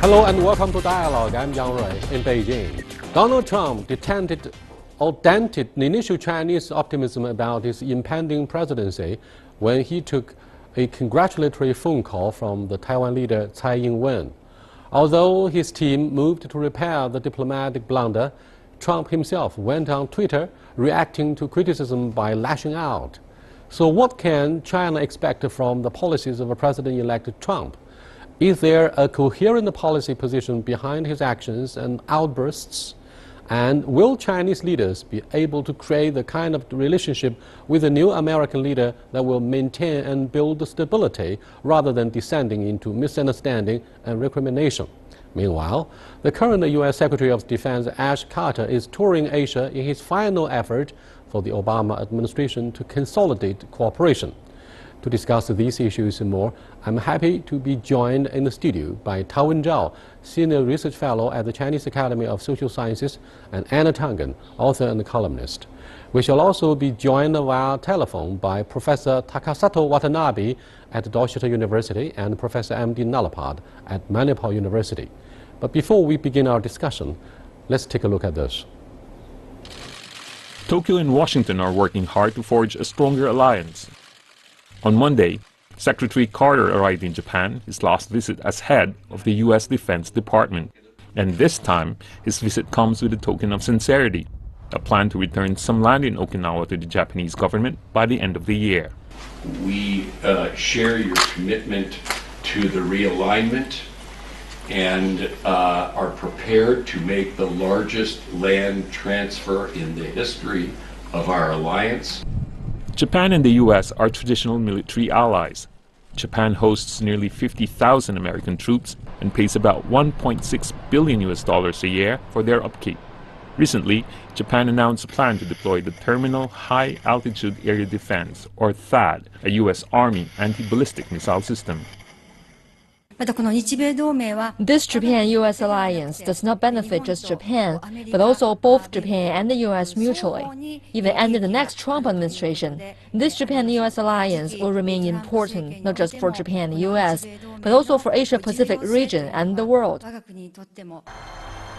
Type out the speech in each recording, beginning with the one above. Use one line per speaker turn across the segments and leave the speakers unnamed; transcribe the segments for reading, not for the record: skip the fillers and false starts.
Hello and welcome to Dialogue. I'm Yang Rui in Beijing. Donald Trump dented the initial Chinese optimism about his impending presidency when he took a congratulatory phone call from the Taiwan leader Tsai Ing-wen. Although his team moved to repair the diplomatic blunder, Trump himself went on Twitter reacting to criticism by lashing out. So what can China expect from the policies of President-elect Trump? Is there a coherent policy position behind his actions and outbursts? And will Chinese leaders be able to create the kind of relationship with the new American leader that will maintain and build stability rather than descending into misunderstanding and recrimination? Meanwhile, the current U.S. Secretary of Defense Ash Carter is touring Asia in his final effort for the Obama administration to consolidate cooperation. To discuss these issues and more, I'm happy to be joined in the studio by Taowen Zhao, Senior Research Fellow at the Chinese Academy of Social Sciences, and Anna Tangen, author and columnist. We shall also be joined via telephone by Professor Takasato Watanabe at Dorchester University and Professor M.D. Nalapad at Manipal University. But before we begin our discussion, let's take a look at this.
Tokyo and Washington are working hard to forge a stronger alliance. On Monday, Secretary Carter arrived in Japan, his last visit as head of the U.S. Defense Department. And this time, his visit comes with a token of sincerity, a plan to return some land in Okinawa to the Japanese government by the end of the year.
We share your commitment to the realignment and are prepared to make the largest land transfer in the history of our alliance.
Japan and the U.S. are traditional military allies. Japan hosts nearly 50,000 American troops and pays about $1.6 billion a year for their upkeep. Recently, Japan announced a plan to deploy the Terminal High Altitude Area Defense, or THAAD, a U.S. Army anti-ballistic missile system.
This Japan-U.S. alliance does not benefit just Japan, but also both Japan and the U.S. mutually. Even under the next Trump administration, this Japan-U.S. alliance will remain important not just for Japan and the U.S., but also for Asia-Pacific region and the world.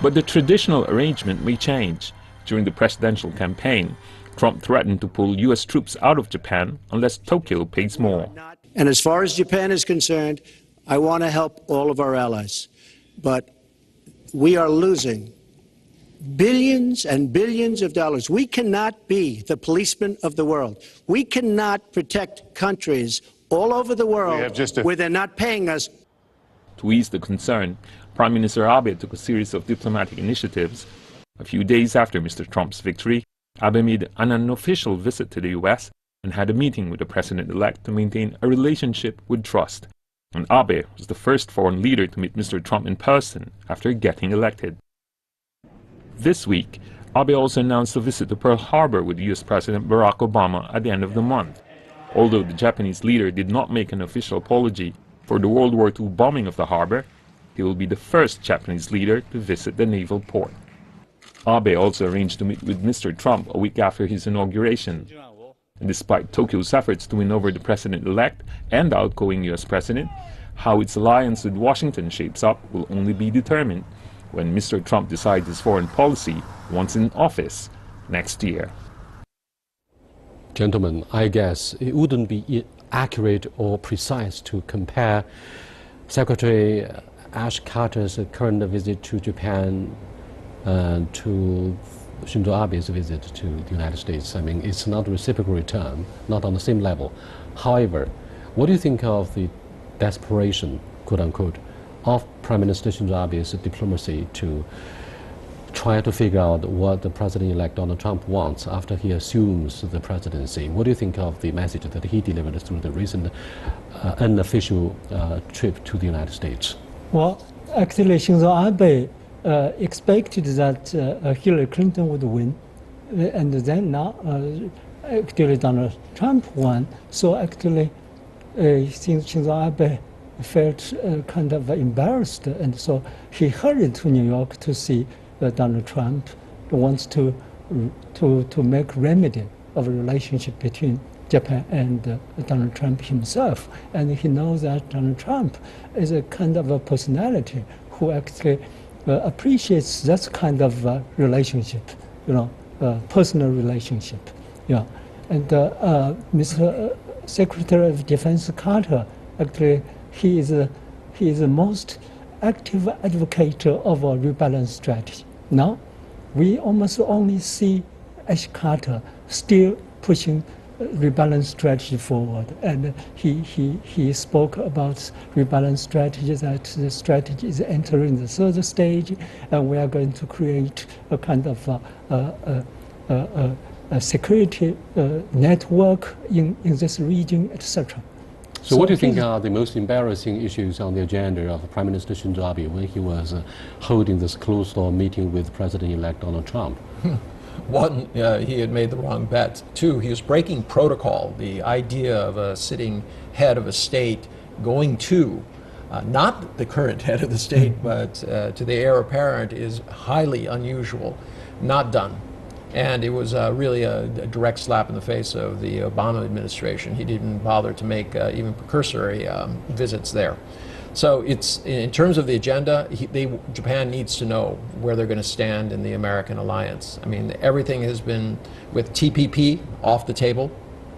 But the traditional arrangement may change. During the presidential campaign, Trump threatened to pull U.S. troops out of Japan unless Tokyo pays more.
And as far as Japan is concerned, I want to help all of our allies, but we are losing billions and billions of dollars. We cannot be the policeman of the world. We cannot protect countries all over the world where they're not paying us.
To ease the concern, Prime Minister Abe took a series of diplomatic initiatives. A few days after Mr. Trump's victory, Abe made an unofficial visit to the U.S. and had a meeting with the president-elect to maintain a relationship with trust. And Abe was the first foreign leader to meet Mr. Trump in person after getting elected. This week, Abe also announced a visit to Pearl Harbor with U.S. President Barack Obama at the end of the month. Although the Japanese leader did not make an official apology for the World War II bombing of the harbor, he will be the first Japanese leader to visit the naval port. Abe also arranged to meet with Mr. Trump a week after his inauguration. And despite Tokyo's efforts to win over the president-elect and the outgoing U.S. president, how its alliance with Washington shapes up will only be determined when Mr. Trump decides his foreign policy once in office next year.
Gentlemen, I guess it wouldn't be accurate or precise to compare Secretary Ash Carter's current visit to Japan to Shinzo Abe's visit to the United States. I mean, it's not a reciprocal return, not on the same level. However, what do you think of the desperation, quote unquote, of Prime Minister Shinzo Abe's diplomacy to try to figure out what the President-elect Donald Trump wants after he assumes the presidency? What do you think of the message that he delivered through the recent unofficial trip to the United States?
Well, actually, Shinzo Abe expected that Hillary Clinton would win, and then now actually Donald Trump won. So actually, Shinzo Abe felt kind of embarrassed, and so he hurried to New York to see Donald Trump. Wants to make remedy of a relationship between Japan and Donald Trump himself, and he knows that Donald Trump is a kind of a personality who actually appreciates that kind of relationship, personal relationship. Yeah, and Mr. Secretary of Defense Carter, actually, he is the most active advocate of a rebalanced strategy. Now, we almost only see Ash Carter still pushing rebalanced strategy forward, and he spoke about rebalanced strategy, that the strategy is entering the third stage, and we are going to create a kind of a security network in this region, etc.
So what do you think are the most embarrassing issues on the agenda of Prime Minister Shinzo Abe when he was holding this closed-door meeting with President-elect Donald Trump?
One, he had made the wrong bet. Two, he was breaking protocol. The idea of a sitting head of a state going to, not the current head of the state, but to the heir apparent is highly unusual, not done. And it was really a direct slap in the face of the Obama administration. He didn't bother to make even precursory visits there. So it's, in terms of the agenda, Japan needs to know where they're going to stand in the American alliance. I mean, everything has been, with TPP off the table.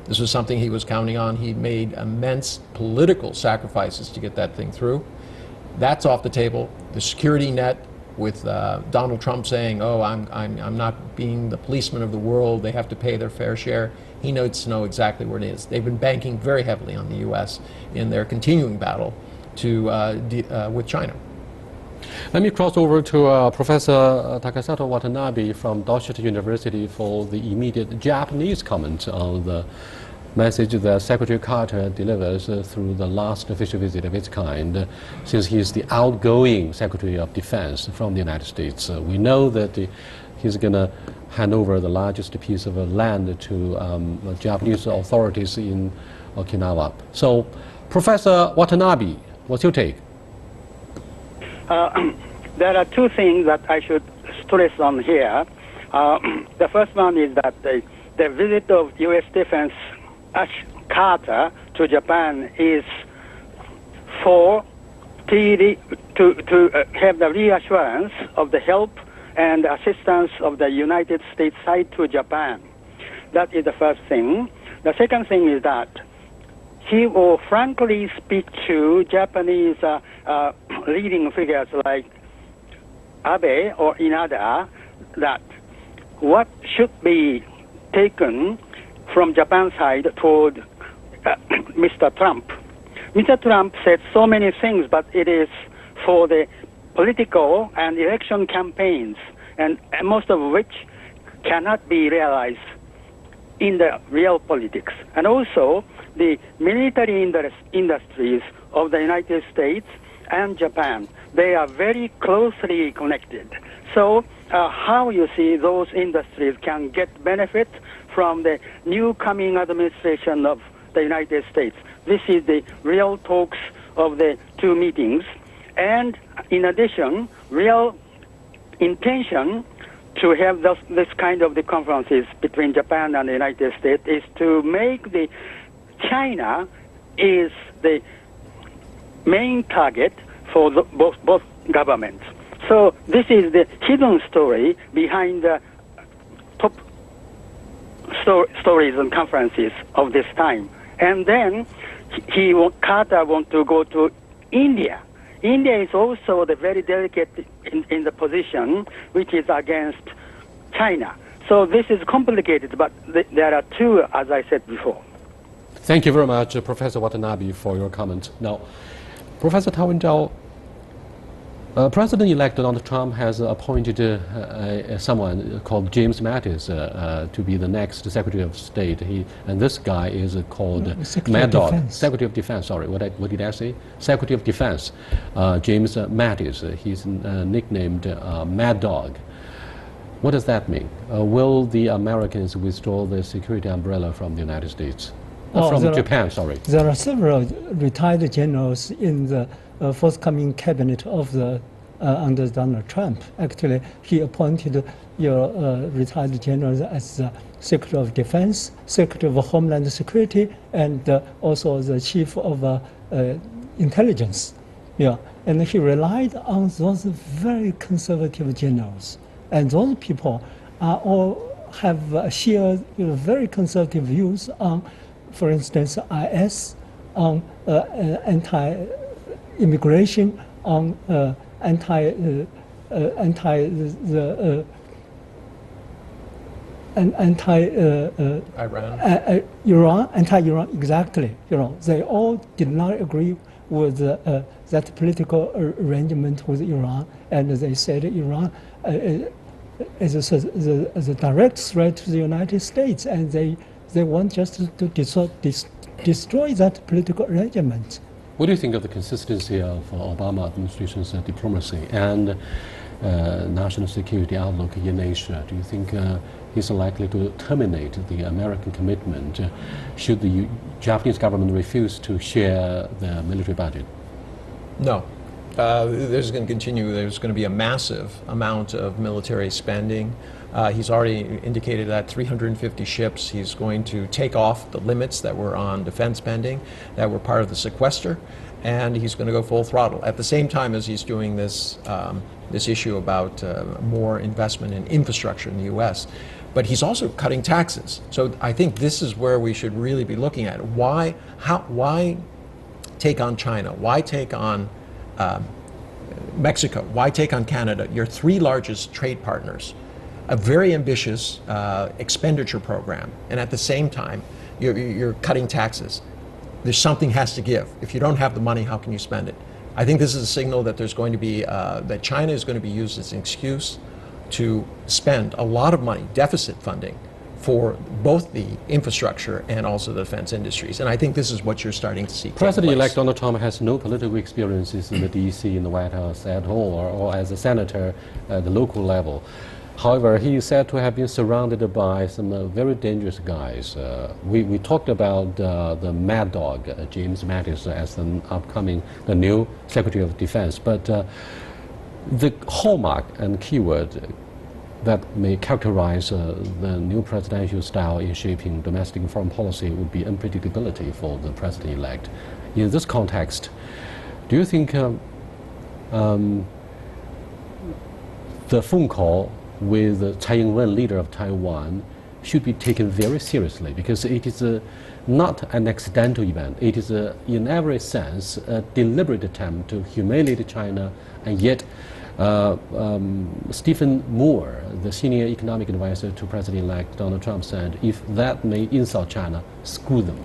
This was something he was counting on. He made immense political sacrifices to get that thing through. That's off the table. The security net, with Donald Trump saying, "Oh, I'm not being the policeman of the world. They have to pay their fair share." He needs to know exactly where it is. They've been banking very heavily on the U.S. in their continuing battle with China.
Let me cross over to Professor Takasato Watanabe from Dorset University for the immediate Japanese comment on the message that Secretary Carter delivers through the last official visit of its kind, since he is the outgoing Secretary of Defense from the United States. We know that he's going to hand over the largest piece of land to Japanese authorities in Okinawa. So, Professor Watanabe, what's your take?
There are two things that I should stress on here. The first one is that the visit of U.S. Defense Ash Carter to Japan is to have the reassurance of the help and assistance of the United States side to Japan. That is the first thing. The second thing is that he will frankly speak to Japanese leading figures like Abe or Inada that what should be taken from Japan's side toward Mr. Trump. Mr. Trump said so many things, but it is for the political and election campaigns, and most of which cannot be realized in the real politics. And also, the military industries of the United States and Japan, they are very closely connected. So how you see those industries can get benefit from the new coming administration of the United States. This is the real talks of the two meetings. And in addition, real intention to have this kind of the conferences between Japan and the United States is to make the China is the main target for both governments. So this is the hidden story behind the top stories and conferences of this time. And then Carter wants to go to India. India is also the very delicate in the position which is against China. So this is complicated, but there are two, as I said before.
Thank you very much, Professor Watanabe, for your comment. Now, Professor Tao Wen-Zhao, President-elect Donald Trump has appointed someone called James Mattis to be the next Secretary of State. And this guy is called Mad Dog. Secretary of Defense, sorry, what did I say? Secretary of Defense, James Mattis. He's nicknamed Mad Dog. What does that mean? Will the Americans withdraw the security umbrella from the United States? From Japan, sorry. There
are several retired generals in the forthcoming cabinet of the under Donald Trump. Actually, he appointed your retired generals as Secretary of Defense, Secretary of Homeland Security, and also the Chief of Intelligence. Yeah, and he relied on those very conservative generals. And those people have shared very conservative views on, for instance, IS, on anti-immigration, on anti-Iran, exactly. They all did not agree with that political arrangement with Iran, and they said Iran is a direct threat to the United States, and they want just to destroy that political arrangement.
What do you think of the consistency of Obama administration's diplomacy and national security outlook in Asia? Do you think he's likely to terminate the American commitment should the Japanese government refuse to share the military budget?
No. There's going to continue. There's going to be a massive amount of military spending. He's already indicated that 350 ships. He's going to take off the limits that were on defense spending, that were part of the sequester, and he's going to go full throttle. At the same time as he's doing this, this issue about more investment in infrastructure in the U.S., but he's also cutting taxes. So I think this is where we should really be looking at it. Why take on China? Why take on Mexico? Why take on Canada? Your three largest trade partners. A very ambitious expenditure program, and at the same time, you're cutting taxes. There's something has to give. If you don't have the money, how can you spend it? I think this is a signal that there's going to be that China is going to be used as an excuse to spend a lot of money, deficit funding, for both the infrastructure and also the defense industries. And I think this is what you're starting to see.
President-elect Donald Trump has no political experiences in the D.C., in the White House at all, or as a senator at the local level. However, he is said to have been surrounded by some very dangerous guys. We talked about the Mad Dog, James Mattis, as the new Secretary of Defense. But the hallmark and keyword that may characterize the new presidential style in shaping domestic and foreign policy would be unpredictability for the president-elect. In this context, do you think the phone call with Tsai Ing-wen, leader of Taiwan, should be taken very seriously, because it is not an accidental event. It is, in every sense, a deliberate attempt to humiliate China, and yet Stephen Moore, the senior economic advisor to President-elect Donald Trump, said, if that may insult China, screw them.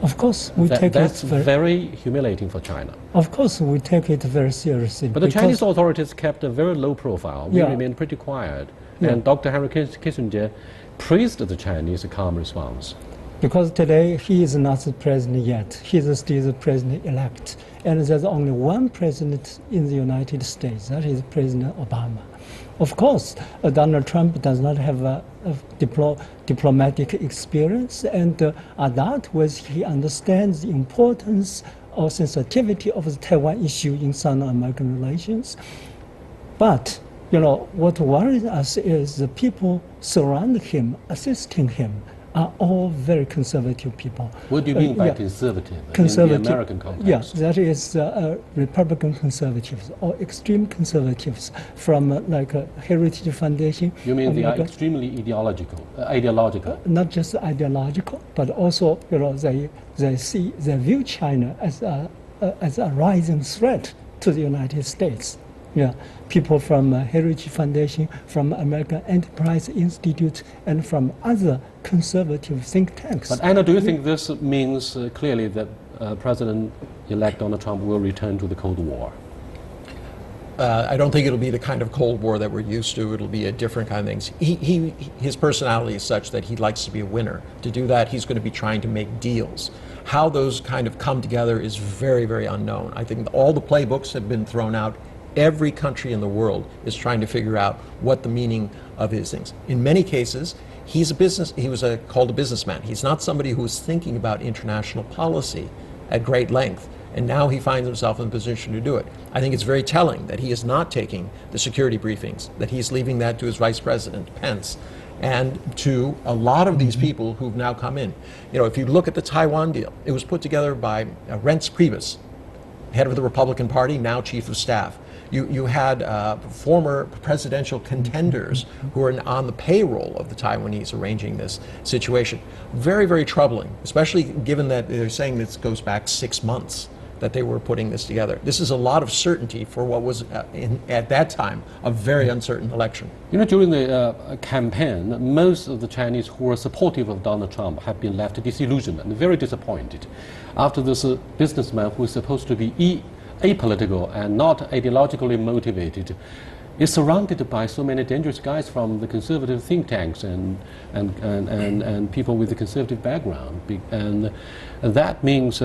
Of course,
that's very humiliating for China.
Of course, we take it very seriously.
But the Chinese authorities kept a very low profile. We remained pretty quiet. And Dr. Henry Kissinger praised the Chinese calm response.
Because today he is not the president yet. He is still the president-elect. And there's only one president in the United States. That is President Obama. Of course, Donald Trump does not have a diplomatic experience, and that was he understands the importance or sensitivity of the Taiwan issue in Sino-American relations. But what worries us is the people surrounding him, assisting him, are all very conservative people.
What do you mean by conservative?
Conservative
in the American context?
Yes, that is Republican conservatives or extreme conservatives from like Heritage Foundation.
You mean they are extremely ideological?
Not just ideological, but also they view China as a rising threat to the United States. Yeah, people from Heritage Foundation, from American Enterprise Institute, and from other conservative think tanks.
But Anna, do you think this means clearly that President-elect Donald Trump will return to the Cold War?
I don't think it'll be the kind of Cold War that we're used to. It'll be a different kind of things. His personality is such that he likes to be a winner. To do that, he's going to be trying to make deals. How those kind of come together is very, very unknown. I think all the playbooks have been thrown out. Every country in the world is trying to figure out what the meaning of his things. In many cases, he was called a businessman. He's not somebody who's thinking about international policy at great length. And now he finds himself in a position to do it. I think it's very telling that he is not taking the security briefings, that he's leaving that to his vice president, Pence, and to a lot of these people who've now come in. If you look at the Taiwan deal, it was put together by Reince Priebus, head of the Republican Party, now chief of staff. You had former presidential contenders who are on the payroll of the Taiwanese arranging this situation. Very, very troubling, especially given that they're saying this goes back 6 months that they were putting this together. This is a lot of certainty for what was, at that time, a very uncertain election.
You know, during the campaign, most of the Chinese who were supportive of Donald Trump have been left disillusioned and very disappointed after this businessman who is supposed to be apolitical and not ideologically motivated is surrounded by so many dangerous guys from the conservative think tanks and people with a conservative background. And that means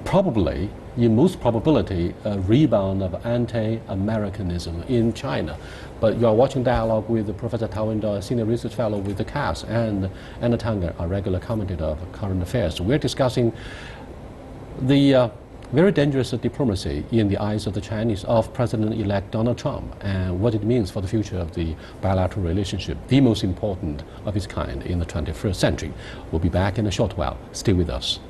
probably, in most probability, a rebound of anti-Americanism in China. But you are watching Dialogue with Professor Taiwan, a senior research fellow with the CAS, and Anna Tanger, a regular commentator of current affairs. We're discussing the very dangerous diplomacy in the eyes of the Chinese of President-elect Donald Trump and what it means for the future of the bilateral relationship, the most important of its kind in the 21st century. We'll be back in a short while. Stay with us.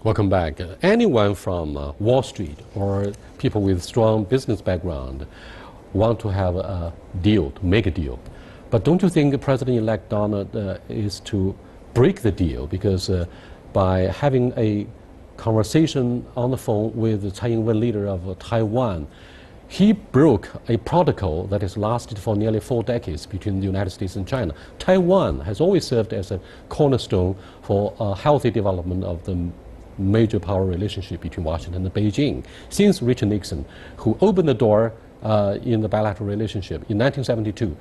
Welcome back. Anyone from Wall Street or people with strong business background want to have a deal, to make a deal. But don't you think President-elect Donald is to break the deal, because by having a conversation on the phone with the Tsai Ing-wen, leader of Taiwan, he broke a protocol that has lasted for nearly 4 decades between the United States and China. Taiwan has always served as a cornerstone for a healthy development of the major power relationship between Washington and Beijing. Since Richard Nixon, who opened the door in the bilateral relationship in 1972.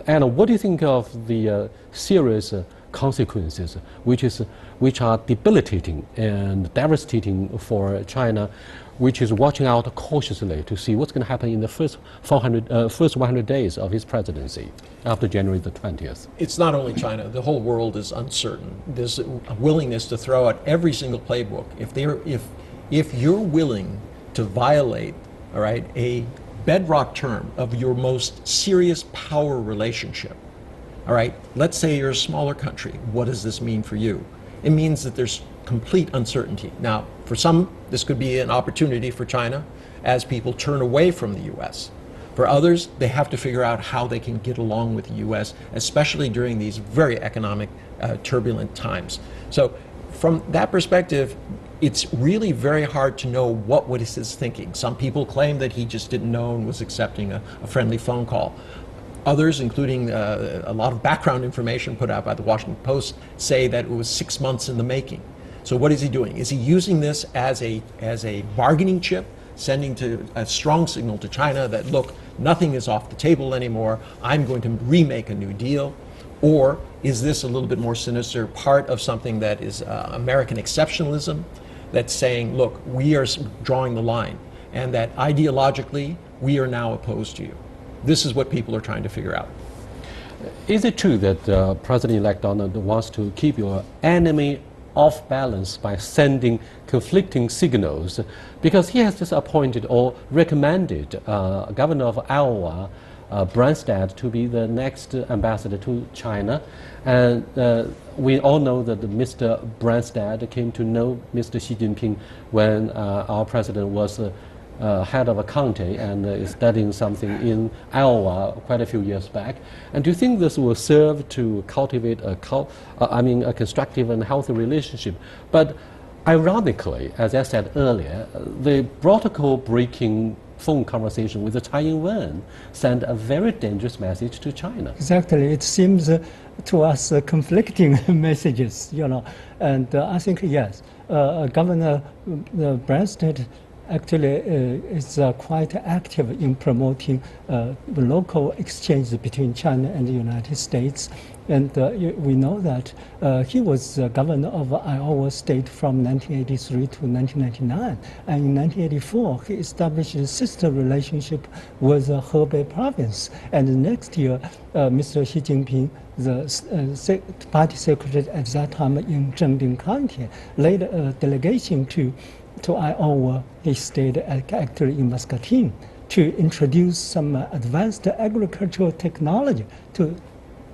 Anna, what do you think of the serious consequences which are debilitating and devastating for China, which is watching out cautiously to see what's going to happen in the first 100 days of his presidency after January the 20th?
It's not only China. The whole world is uncertain. There's a willingness to throw out every single playbook. If you're willing to violate, all right, a bedrock term of your most serious power relationship, all right, let's say you're a smaller country. What does this mean for you? It means that there's complete uncertainty. Now, for some, this could be an opportunity for China as people turn away from the U.S. For others, they have to figure out how they can get along with the U.S., especially during these very economic, turbulent times. So from that perspective, it's really very hard to know what was his thinking. Some people claim that he just didn't know and was accepting a friendly phone call. Others, including a lot of background information put out by the Washington Post, say that it was 6 months in the making. So what is he doing? Is he using this as a bargaining chip, sending a strong signal to China that, look, nothing is off the table anymore, I'm going to remake a new deal? Or is this a little bit more sinister, part of something that is American exceptionalism, that's saying, look, we are drawing the line, and that ideologically, we are now opposed to you? This is what people are trying to figure out.
Is it true that President-elect Donald wants to keep your enemy off balance by sending conflicting signals? Because he has just appointed or recommended Governor of Iowa, Branstad, to be the next ambassador to China. And we all know that Mr. Branstad came to know Mr. Xi Jinping when our president was head of a county and is studying something in Iowa quite a few years back. And do you think this will serve to cultivate a constructive and healthy relationship? But ironically, as I said earlier, the protocol-breaking phone conversation with the Tsai Ing-wen sent a very dangerous message to China.
Exactly. It seems to us conflicting messages, you know. And I think, yes, Governor Branstad actually is quite active in promoting local exchange between China and the United States. And we know that he was governor of Iowa State from 1983 to 1999. And in 1984, he established a sister relationship with Hebei province. And the next year, Mr. Xi Jinping, the party secretary at that time in Zhengding County, led a delegation to Iowa. He stayed actually in Muscatine to introduce some advanced agricultural technology to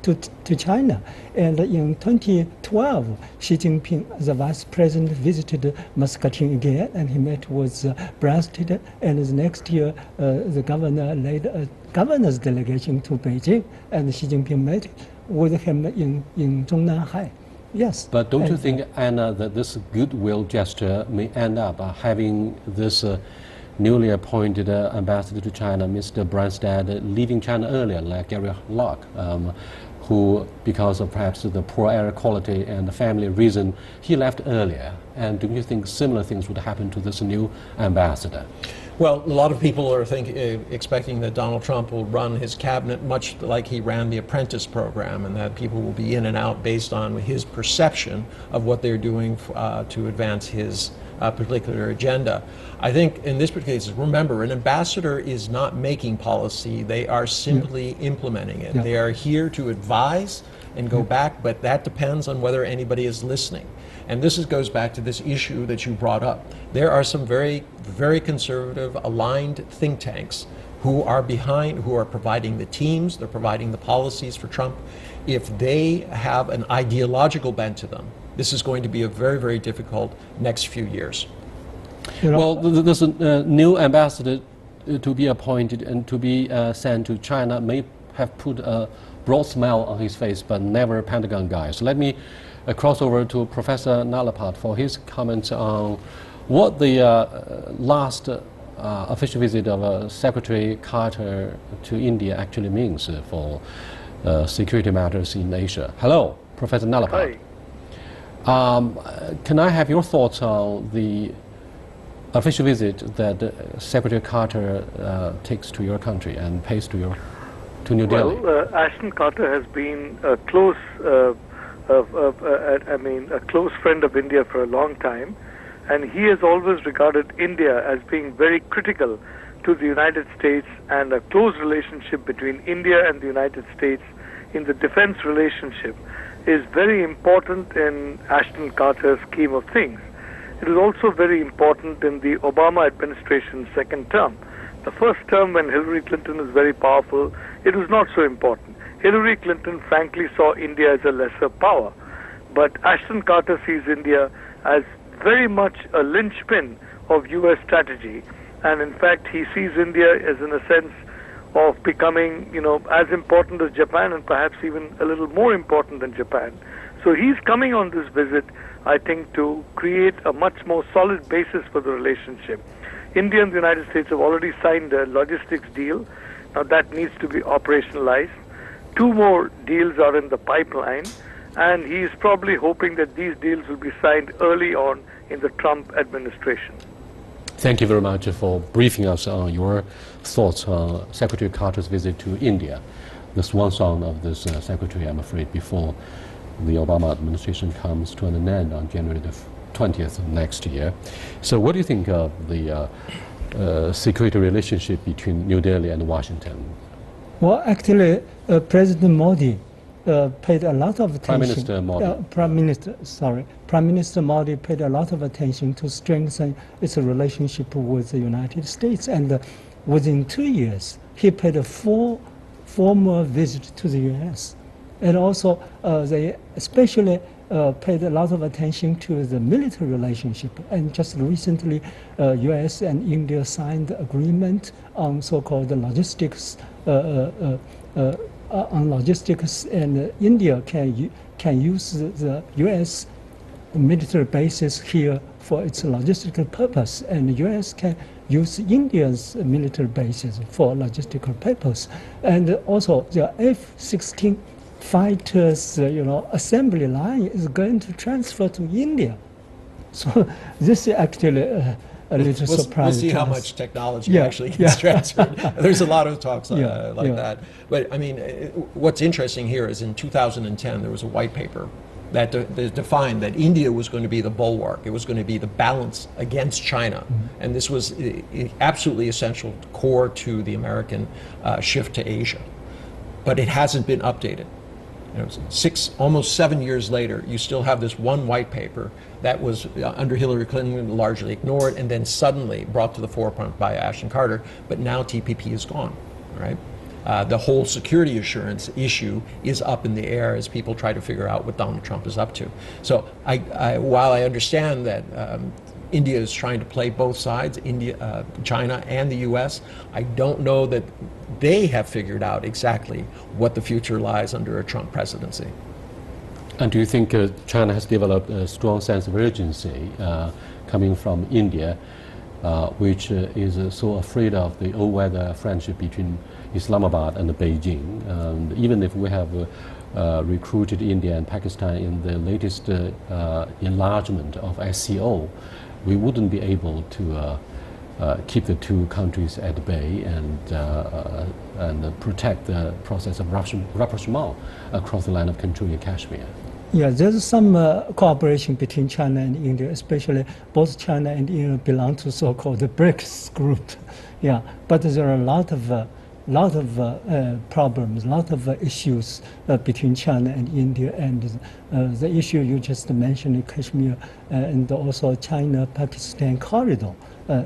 to China. And in 2012, Xi Jinping, the vice president, visited Muscatine again, and he met with Brad Pitt. And the next year, the governor led a governor's delegation to Beijing, and Xi Jinping met with him in Zhongnanhai. Yes.
But don't you think, Anna, that this goodwill gesture may end up having this newly appointed ambassador to China, Mr. Branstad, leaving China earlier, like Gary Locke, who, because of perhaps the poor air quality and the family reason, he left earlier? And do you think similar things would happen to this new ambassador?
Well, a lot of people are expecting that Donald Trump will run his cabinet much like he ran the Apprentice program, and that people will be in and out based on his perception of what they're doing to advance his particular agenda. I think in this particular case, remember, an ambassador is not making policy, they are simply implementing it. They are here to advise and go back, but that depends on whether anybody is listening. And this goes back to this issue that you brought up. There are some very, very conservative, aligned think tanks who are providing the teams, they're providing the policies for Trump. If they have an ideological bent to them, this is going to be a very, very difficult next few years.
Well, there's a new ambassador to be appointed and to be sent to China may have put a broad smile on his face, but never a Pentagon guy. So let me cross over to Professor Nalapat for his comments on what the last official visit of Secretary Carter to India actually means for security matters in Asia. Hello, Professor Nalapat.
Hi.
Can I have your thoughts on the official visit that Secretary Carter takes to your country and pays to New Delhi?
Well, Ashton Carter has been a close a close friend of India for a long time, and he has always regarded India as being very critical to the United States, and a close relationship between India and the United States in the defense relationship is very important in Ashton Carter's scheme of things. It is also very important in the Obama administration's second term. The first term, when Hillary Clinton was very powerful, it was not so important. Hillary Clinton frankly saw India as a lesser power, but Ashton Carter sees India as very much a linchpin of U.S. strategy, and in fact he sees India as, in a sense, of becoming, as important as Japan, and perhaps even a little more important than Japan. So he's coming on this visit, I think, to create a much more solid basis for the relationship. India and the United States have already signed a logistics deal. Now that needs to be operationalized. 2 more deals are in the pipeline, and he is probably hoping that these deals will be signed early on in the Trump administration.
Thank you very much for briefing us on your thoughts on Secretary Carter's visit to India. The swan song of this secretary, I'm afraid, before the Obama administration comes to an end on January the 20th of next year. So what do you think of the security relationship between New Delhi and Washington?
Well, actually, President Modi paid a lot of attention.
Prime Minister Modi. Prime Minister Modi paid a lot of attention to strengthen its relationship with the United States, and within 2 years, he paid a four more visits to the U.S. And also, they especially paid a lot of attention to the military relationship. And just recently, U.S. and India signed an agreement on so-called logistics. On logistics, and India can use the U.S. military bases here for its logistical purpose, and the U.S. can use India's military bases for logistical purpose. And also, the F-16 fighters, assembly line is going to transfer to India. So this is actually a little surprising.
We'll see how much technology actually gets transferred. There's a lot of talks like that. But I mean, what's interesting here is in 2010 there was a white paper that defined that India was going to be the bulwark. It was going to be the balance against China. And this was absolutely essential, core to the American shift to Asia. But it hasn't been updated. Almost 7 years later, you still have this one white paper that was under Hillary Clinton largely ignored, and then suddenly brought to the forefront by Ashton Carter. But now TPP is gone, right? the whole security assurance issue is up in the air as people try to figure out what Donald Trump is up to. So while I understand that India is trying to play both sides, China and the U.S., I don't know that they have figured out exactly what the future lies under a Trump presidency.
And do you think China has developed a strong sense of urgency coming from India, which is so afraid of the all-weather friendship between Islamabad and Beijing? And even if we have recruited India and Pakistan in the latest enlargement of SCO, we wouldn't be able to keep the two countries at bay and protect the process of rapprochement across the line of control in Kashmir.
Yeah, there's some cooperation between China and India, especially both China and India belong to so-called the BRICS group. Yeah, but there are a lot of problems, a lot of issues between China and India, and the issue you just mentioned, Kashmir, and also China-Pakistan corridor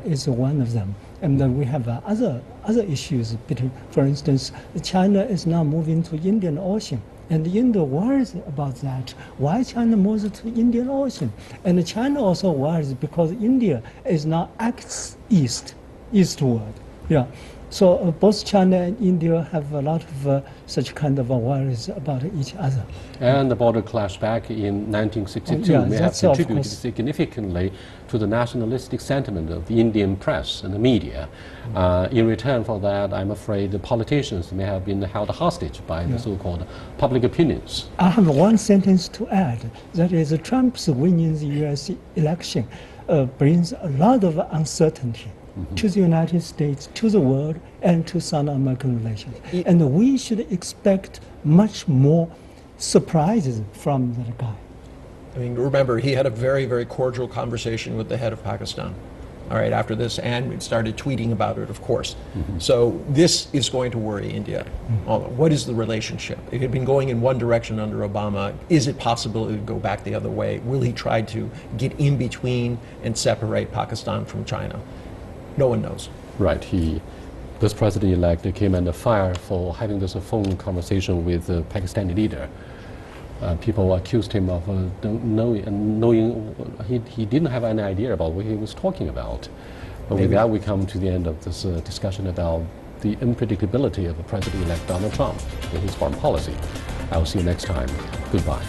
is one of them. And then we have other issues between, for instance, China is now moving to Indian Ocean. And India worries about that. Why China moves to Indian Ocean? And China also worries because India is now acts eastward. Yeah. So both China and India have a lot of such kind of worries about each other.
And the border clash back in 1962 may have contributed significantly to the nationalistic sentiment of the Indian press and the media. In return for that, I'm afraid the politicians may have been held hostage by the so-called public opinions.
I have one sentence to add. That is, Trump's winning the U.S. election brings a lot of uncertainty to the United States, to the world, and to Sino-American relations. And we should expect much more surprises from that guy.
I mean, remember, he had a very, very cordial conversation with the head of Pakistan, all right, after this, and started tweeting about it, of course. So this is going to worry India. What is the relationship? It had been going in one direction under Obama. Is it possible it would go back the other way? Will he try to get in between and separate Pakistan from China? No one knows.
Right. This president-elect came under fire for having this phone conversation with the Pakistani leader. People accused him of knowing he didn't have any idea about what he was talking about. But with that, we come to the end of this discussion about the unpredictability of President-elect Donald Trump and his foreign policy. I will see you next time. Goodbye.